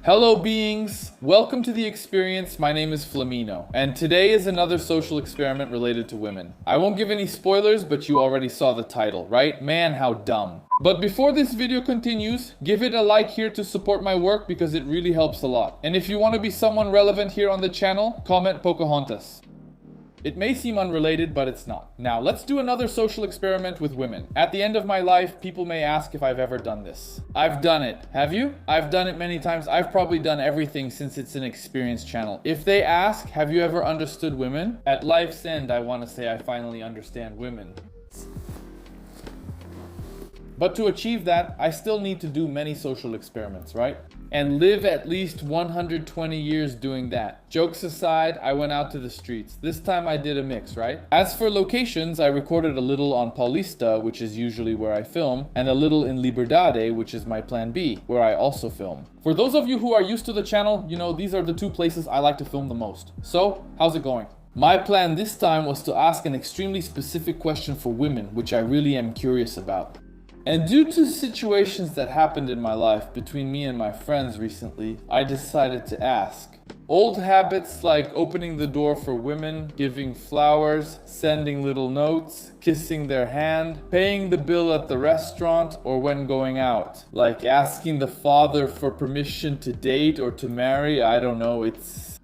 Hello beings, welcome to the experience. My name is Flamino, and today is another social experiment related to women. I won't give any spoilers, but you already saw the title, right? Man, how dumb. But before this video continues, give it a like here to support my work because it really helps a lot. And if you want to be someone relevant here on the channel, comment Pocahontas. It may seem unrelated, but it's not. Now, let's do another social experiment with women. At the end of my life, people may ask if I've ever done this. I've done it. Have you? I've done it many times. I've probably done everything since it's an experience channel. If they ask, have you ever understood women? At life's end, I want to say I finally understand women. But to achieve that, I still need to do many social experiments, right? And live at least 120 years doing that. Jokes aside, I went out to the streets. This time I did a mix, right? As for locations, I recorded a little on Paulista, which is usually where I film, and a little in Liberdade, which is my plan B, where I also film. For those of you who are used to the channel, you know these are the two places I like to film the most. So, how's it going? My plan this time was to ask an extremely specific question for women, which I really am curious about. And due to situations that happened in my life between me and my friends recently, I decided to ask. Old habits like opening the door for women, giving flowers, sending little notes, kissing their hand, paying the bill at the restaurant or when going out. Like asking the father for permission to date or to marry, I don't know, it's...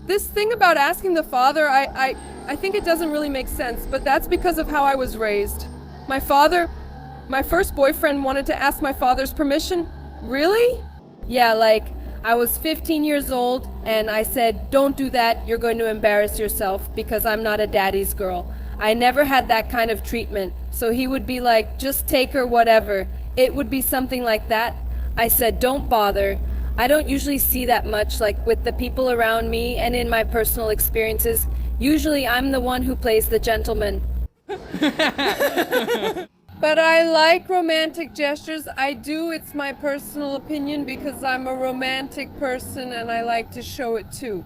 This thing about asking the father, I think it doesn't really make sense, but that's because of how I was raised. My first boyfriend wanted to ask my father's permission. Really? Yeah, like, I was 15 years old, and I said, don't do that, you're going to embarrass yourself, because I'm not a daddy's girl. I never had that kind of treatment. So he would be like, just take her, whatever. It would be something like that. I said, don't bother. I don't usually see that much, like, with the people around me and in my personal experiences. Usually I'm the one who plays the gentleman. But I like romantic gestures. I do. It's my personal opinion because I'm a romantic person and I like to show it too.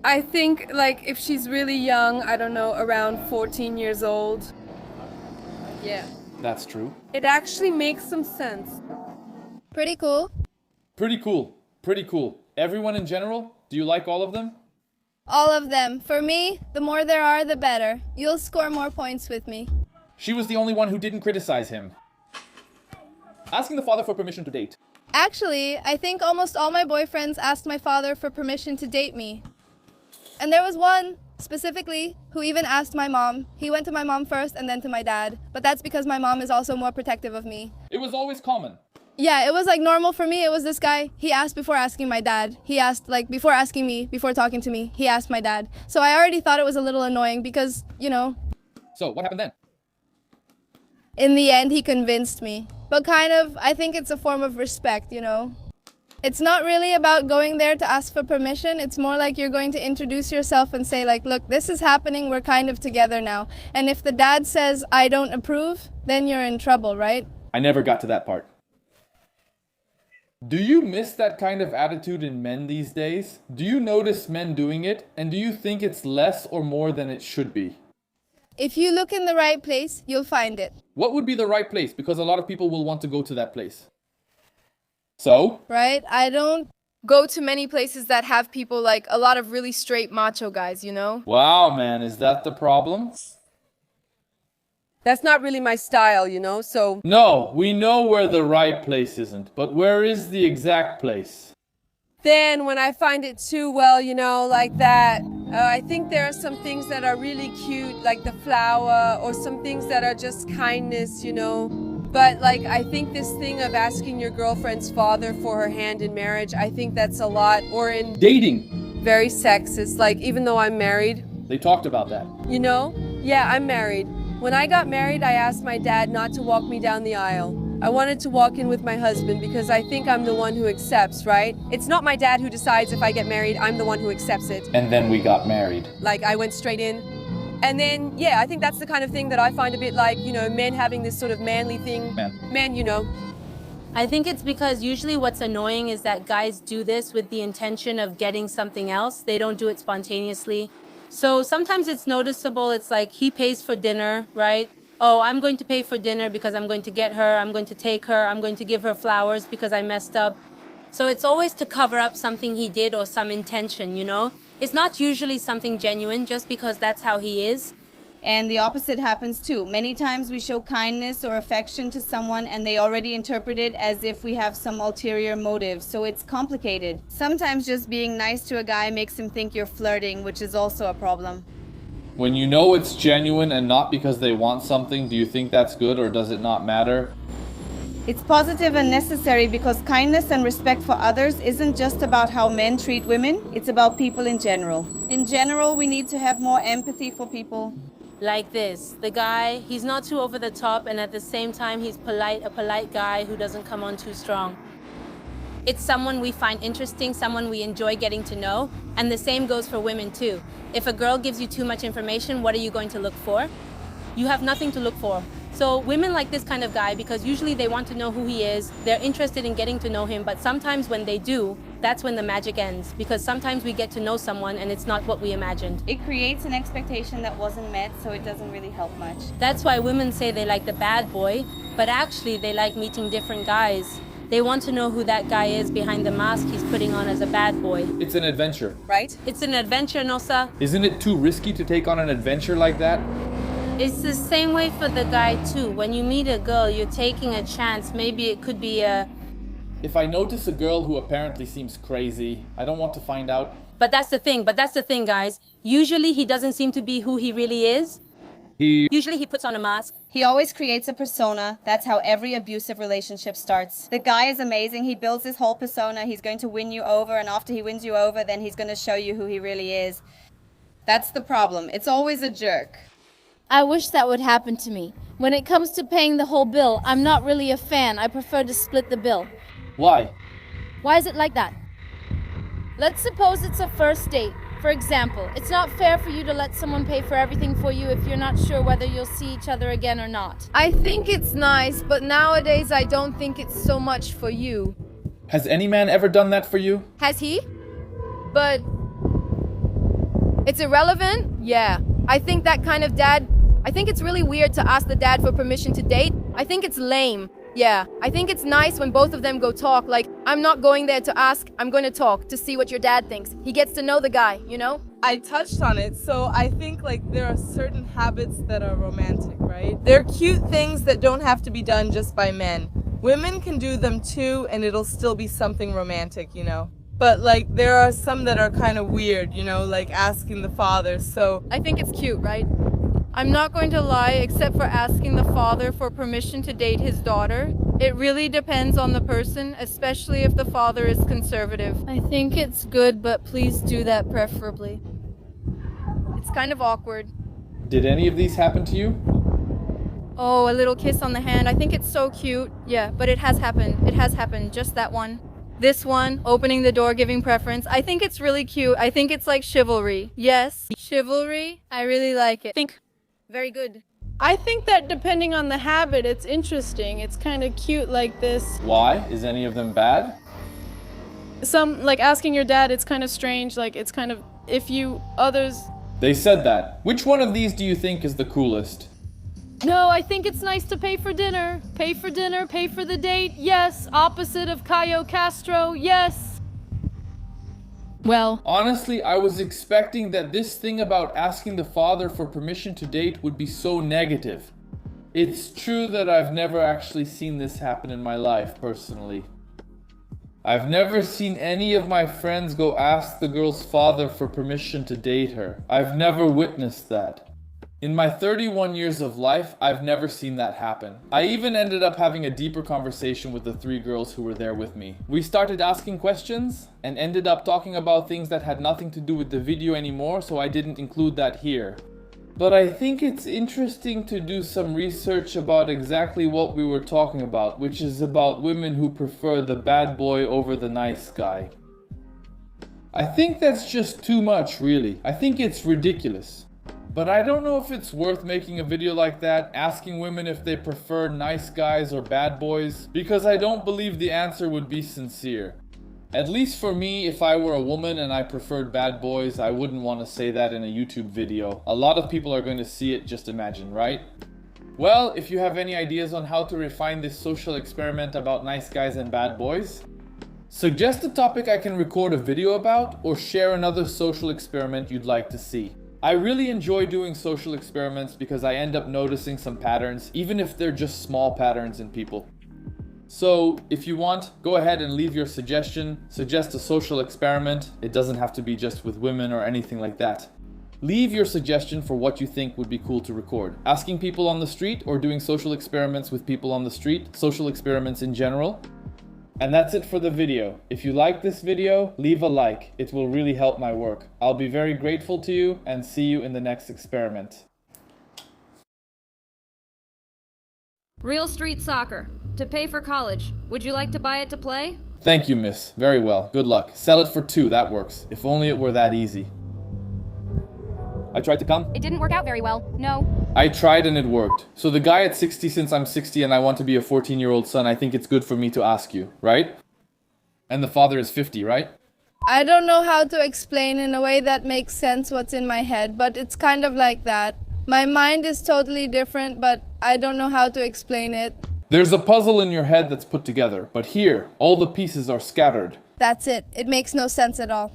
I think, like, if she's really young, I don't know, around 14 years old. Yeah. That's true. It actually makes some sense. Pretty cool. Pretty cool. Pretty cool. Everyone in general, do you like all of them? All of them. For me, the more there are, the better. You'll score more points with me. She was the only one who didn't criticize him. Asking the father for permission to date. Actually, I think almost all my boyfriends asked my father for permission to date me. And there was one, specifically, who even asked my mom. He went to my mom first and then to my dad. But that's because my mom is also more protective of me. It was always common. Yeah, it was like normal for me. It was this guy. He asked before asking my dad. He asked, like, before asking me, before talking to me, he asked my dad. So I already thought it was a little annoying because, you know. So, what happened then? In the end, he convinced me. But kind of, I think it's a form of respect, you know? It's not really about going there to ask for permission. It's more like you're going to introduce yourself and say, like, look, this is happening. We're kind of together now. And if the dad says, I don't approve, then you're in trouble, right? I never got to that part. Do you miss that kind of attitude in men these days? Do you notice men doing it? And do you think it's less or more than it should be? If you look in the right place, you'll find it. What would be the right place? Because a lot of people will want to go to that place. So? Right? I don't Go to many places that have people, like, a lot of really straight macho guys, you know? Wow, man, is that the problem? That's not really my style, you know, so... No, we know where the right place isn't, but where is the exact place? Then when I find it too well, you know, like that, I think there are some things that are really cute, like the flower, or some things that are just kindness, you know. But like, I think this thing of asking your girlfriend's father for her hand in marriage, I think that's a lot, or in... Dating! Very sexist, like, even though I'm married. They talked about that. You know? Yeah, I'm married. When I got married, I asked my dad not to walk me down the aisle. I wanted to walk in with my husband because I think I'm the one who accepts, right? It's not my dad who decides if I get married, I'm the one who accepts it. And then we got married. Like, I went straight in. And then, yeah, I think that's the kind of thing that I find a bit like, you know, men having this sort of manly thing. Men, you know. I think it's because usually what's annoying is that guys do this with the intention of getting something else. They don't do it spontaneously. So sometimes it's noticeable. It's like he pays for dinner, right? Oh, I'm going to pay for dinner because I'm going to get her, I'm going to take her, I'm going to give her flowers because I messed up. So it's always to cover up something he did or some intention, you know? It's not usually something genuine just because that's how he is. And the opposite happens too. Many times we show kindness or affection to someone and they already interpret it as if we have some ulterior motive. So it's complicated. Sometimes just being nice to a guy makes him think you're flirting, which is also a problem. When you know it's genuine and not because they want something, do you think that's good or does it not matter? It's positive and necessary because kindness and respect for others isn't just about how men treat women, it's about people in general. In general, we need to have more empathy for people. Like this, the guy, he's not too over the top and at the same time he's polite, a polite guy who doesn't come on too strong. It's someone we find interesting, someone we enjoy getting to know, and the same goes for women too. If a girl gives you too much information, what are you going to look for? You have nothing to look for. So women like this kind of guy because usually they want to know who he is, they're interested in getting to know him, but sometimes when they do, that's when the magic ends because sometimes we get to know someone and it's not what we imagined. It creates an expectation that wasn't met, so it doesn't really help much. That's why women say they like the bad boy, but actually they like meeting different guys. They want to know who that guy is behind the mask he's putting on as a bad boy. It's an adventure. Right? It's an adventure, Nosa. Isn't it too risky to take on an adventure like that? It's the same way for the guy too. When you meet a girl, you're taking a chance. Maybe it could be a... If I notice a girl who apparently seems crazy, I don't want to find out. But that's the thing, guys. Usually he doesn't seem to be who he really is. Usually he puts on a mask. He always creates a persona. That's how every abusive relationship starts. The guy is amazing. He builds his whole persona. He's going to win you over, and after he wins you over, then he's going to show you who he really is. That's the problem. It's always a jerk. I wish that would happen to me. When it comes to paying the whole bill, I'm not really a fan. I prefer to split the bill. Why? Why is it like that? Let's suppose it's a first date. For example, it's not fair for you to let someone pay for everything for you if you're not sure whether you'll see each other again or not. I think it's nice, but nowadays I don't think it's so much for you. Has any man ever done that for you? Has he? But it's irrelevant? Yeah. I think that kind of dad, I think it's really weird to ask the dad for permission to date. I think it's lame. Yeah, I think it's nice when both of them go talk. Like, I'm not going there to ask, I'm going to talk to see what your dad thinks. He gets to know the guy, you know? I touched on it, so I think like there are certain habits that are romantic, right? They're cute things that don't have to be done just by men. Women can do them too, and it'll still be something romantic, you know? But like there are some that are kind of weird, you know, like asking the father, so... I think it's cute, right? I'm not going to lie, except for asking the father for permission to date his daughter. It really depends on the person, especially if the father is conservative. I think it's good, but please do that preferably. It's kind of awkward. Did any of these happen to you? Oh, a little kiss on the hand. I think it's so cute. Yeah, but it has happened. It has happened. Just that one. This one, opening the door, giving preference. I think it's really cute. I think it's like chivalry. Yes, chivalry. I really like it. Think. Very good. I think that depending on the habit, it's interesting. It's kind of cute like this. Why? Is any of them bad? Some, like asking your dad, it's kind of strange. Like, it's kind of, if you, others... They said that. Which one of these do you think is the coolest? No, I think it's nice to pay for dinner. Pay for dinner, pay for the date. Yes. Opposite of Cayo Castro. Yes. Well, honestly, I was expecting that this thing about asking the father for permission to date would be so negative. It's true that I've never actually seen this happen in my life, personally. I've never seen any of my friends go ask the girl's father for permission to date her. I've never witnessed that. In my 31 years of life, I've never seen that happen. I even ended up having a deeper conversation with the 3 girls who were there with me. We started asking questions and ended up talking about things that had nothing to do with the video anymore, so I didn't include that here. But I think it's interesting to do some research about exactly what we were talking about, which is about women who prefer the bad boy over the nice guy. I think that's just too much, really. I think it's ridiculous. But I don't know if it's worth making a video like that, asking women if they prefer nice guys or bad boys, because I don't believe the answer would be sincere. At least for me, if I were a woman and I preferred bad boys, I wouldn't want to say that in a YouTube video. A lot of people are going to see it, just imagine, right? Well, if you have any ideas on how to refine this social experiment about nice guys and bad boys, Suggest a topic I can record a video about, or share another social experiment you'd like to see. I really enjoy doing social experiments because I end up noticing some patterns, even if they're just small patterns in people. So, if you want, go ahead and leave your suggestion. Suggest a social experiment. It doesn't have to be just with women or anything like that. Leave your suggestion for what you think would be cool to record. Asking people on the street or doing social experiments with people on the street, social experiments in general. And that's it for the video. If you like this video, leave a like. It will really help my work. I'll be very grateful to you and see you in the next experiment. Real street soccer. To pay for college. Would you like to buy it to play? Thank you, miss. Very well. Good luck. Sell it for 2. That works. If only it were that easy. I tried to come. It didn't work out very well. No. I tried and it worked. So the guy at 60, since I'm 60 and I want to be a 14-year-old son, I think it's good for me to ask you, right? And the father is 50, right? I don't know how to explain in a way that makes sense what's in my head, but it's kind of like that. My mind is totally different, but I don't know how to explain it. There's a puzzle in your head that's put together, but here, all the pieces are scattered. That's it. It makes no sense at all.